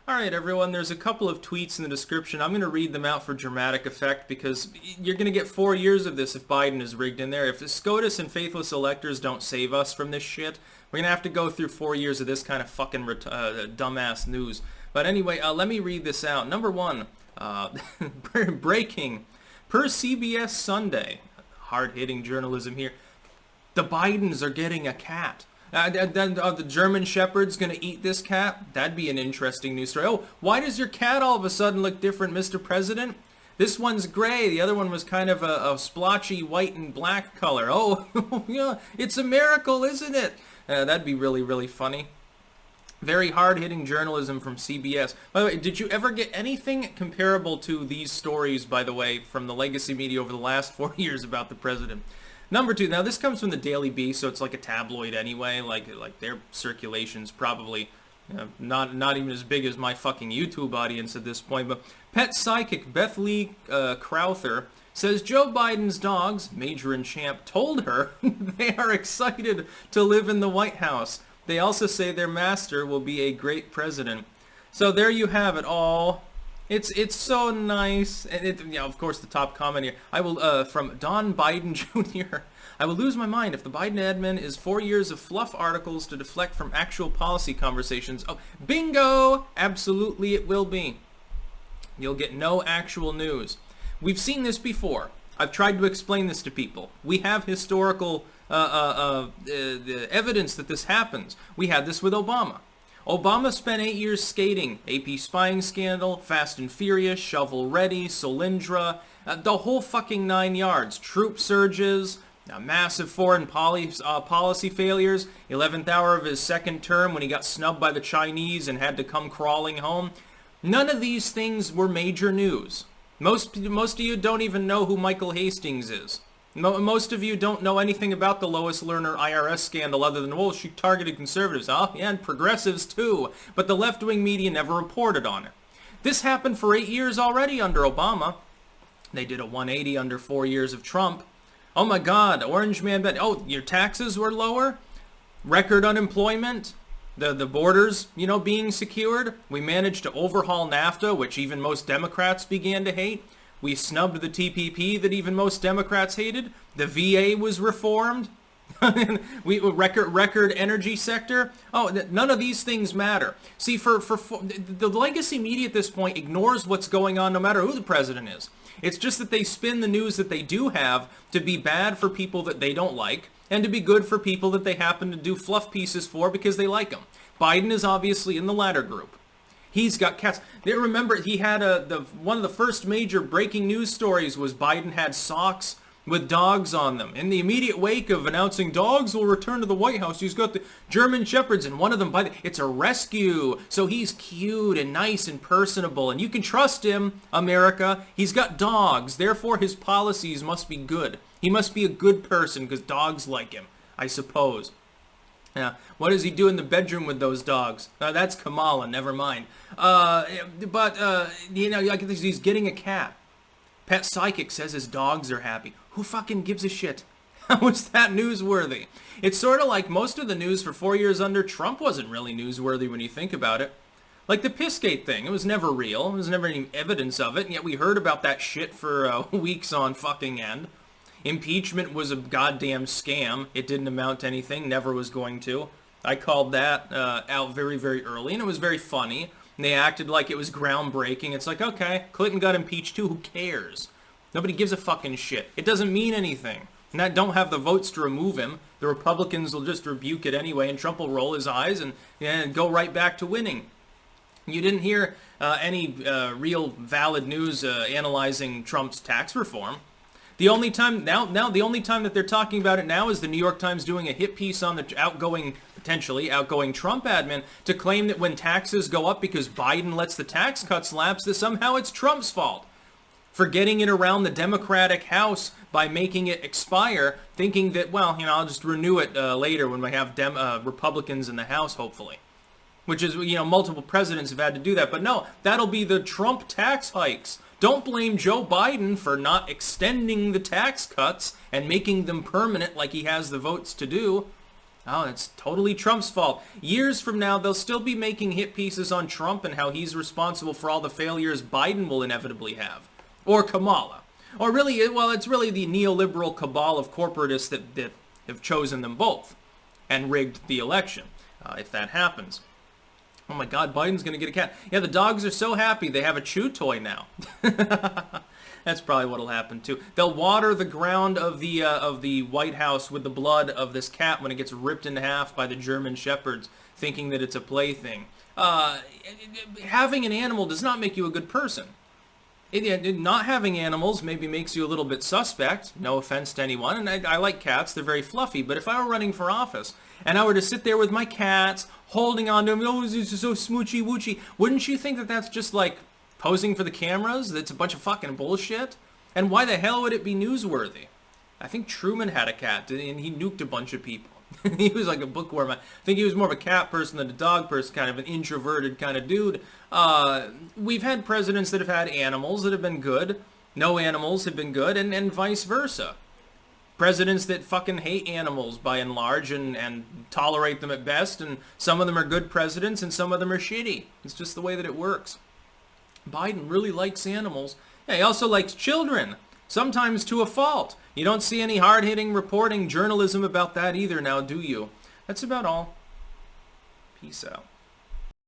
Alright everyone, there's a couple of tweets in the description. I'm going to read them out for dramatic effect because you're going to get 4 years of this if Biden is rigged in there. If the SCOTUS and faithless electors don't save us from this shit, we're going to have to go through 4 years of this kind of fucking dumbass news. But anyway, let me read this out. Number one, breaking. Per CBS Sunday, hard-hitting journalism here, the Bidens are getting a cat. The German Shepherd's gonna eat this cat? That'd be an interesting news story. Oh, why does your cat all of a sudden look different, Mr. President? This one's gray. The other one was kind of a splotchy white and black color. Oh, yeah, it's a miracle, isn't it? That'd be really, really funny. Very hard-hitting journalism from CBS. By the way, did you ever get anything comparable to these stories, by the way, from the legacy media over the last 4 years about the president? Number two, now this comes from the Daily Beast, so it's like a tabloid anyway, like their circulation's probably not even as big as my fucking YouTube audience at this point, but pet psychic Beth Lee Crowther says Joe Biden's dogs, Major and Champ, told her they are excited to live in the White House. They also say their master will be a great president. So there you have it all. It's so nice, and of course the top comment here. I will from Don Biden Jr. I will lose my mind if the Biden admin is 4 years of fluff articles to deflect from actual policy conversations. Oh, bingo! Absolutely, it will be. You'll get no actual news. We've seen this before. I've tried to explain this to people. We have historical evidence that this happens. We had this with Obama. Obama spent 8 years skating. AP spying scandal, Fast and Furious, Shovel Ready, Solyndra, the whole fucking 9 yards. Troop surges, massive foreign policy failures, 11th hour of his second term when he got snubbed by the Chinese and had to come crawling home. None of these things were major news. Most of you don't even know who Michael Hastings is. Most of you don't know anything about the Lois Lerner IRS scandal other than, well, she targeted conservatives. Oh, yeah, and progressives too. But the left-wing media never reported on it. This happened for 8 years already under Obama. They did a 180 under 4 years of Trump. Oh my God, Orange Man bet. Oh, your taxes were lower? Record unemployment? The borders, being secured? We managed to overhaul NAFTA, which even most Democrats began to hate. We snubbed the TPP that even most Democrats hated. The VA was reformed. We record energy sector. Oh, none of these things matter. See, for the legacy media at this point ignores what's going on no matter who the president is. It's just that they spin the news that they do have to be bad for people that they don't like and to be good for people that they happen to do fluff pieces for because they like them. Biden is obviously in the latter group. He's got cats. Remember, he had one of the first major breaking news stories was Biden had socks with dogs on them. In the immediate wake of announcing dogs will return to the White House, he's got the German Shepherds, and one of them, it's a rescue. So he's cute and nice and personable, and you can trust him, America. He's got dogs, therefore his policies must be good. He must be a good person because dogs like him, I suppose. Yeah, what does he do in the bedroom with those dogs? That's Kamala, never mind. He's getting a cat. Pet Psychic says his dogs are happy. Who fucking gives a shit? How is that newsworthy? It's sort of like most of the news for 4 years under Trump wasn't really newsworthy when you think about it. Like the Pissgate thing, it was never real. There was never any evidence of it, and yet we heard about that shit for weeks on fucking end. Impeachment was a goddamn scam. It didn't amount to anything, never was going to. I called that out very, very early, and it was very funny. And they acted like it was groundbreaking. It's like, okay, Clinton got impeached too, who cares? Nobody gives a fucking shit. It doesn't mean anything. And that don't have the votes to remove him. The Republicans will just rebuke it anyway, and Trump will roll his eyes and go right back to winning. You didn't hear any real valid news analyzing Trump's tax reform. The only time the only time that they're talking about it now is the New York Times doing a hit piece on the potentially outgoing Trump admin to claim that when taxes go up because Biden lets the tax cuts lapse, that somehow it's Trump's fault for getting it around the Democratic House by making it expire, thinking that, well, I'll just renew it later when we have Republicans in the House, hopefully. Which is, multiple presidents have had to do that. But no, that'll be the Trump tax hikes. Don't blame Joe Biden for not extending the tax cuts and making them permanent like he has the votes to do. Oh, it's totally Trump's fault. Years from now, they'll still be making hit pieces on Trump and how he's responsible for all the failures Biden will inevitably have. Or Kamala. Or really, well, it's really the neoliberal cabal of corporatists that have chosen them both and rigged the election, if that happens. Oh my God, Biden's going to get a cat. Yeah, the dogs are so happy they have a chew toy now. That's probably what'll happen too. They'll water the ground of the White House with the blood of this cat when it gets ripped in half by the German shepherds, thinking that it's a plaything. Having an animal does not make you a good person. Not having animals maybe makes you a little bit suspect. No offense to anyone, and I like cats. They're very fluffy. But if I were running for office and I were to sit there with my cats, holding on to them, oh, this is so smoochy woochy, wouldn't you think that that's just like posing for the cameras? That's a bunch of fucking bullshit? And why the hell would it be newsworthy? I think Truman had a cat, and he nuked a bunch of people. He was like a bookworm. I think he was more of a cat person than a dog person, kind of an introverted kind of dude. We've had presidents that have had animals that have been good. No animals have been good, and vice versa. Presidents that fucking hate animals by and large and tolerate them at best, and some of them are good presidents and some of them are shitty. It's just the way that it works. Biden really likes animals. Yeah, he also likes children, sometimes to a fault. You don't see any hard-hitting reporting journalism about that either now, do you? That's about all. Peace out.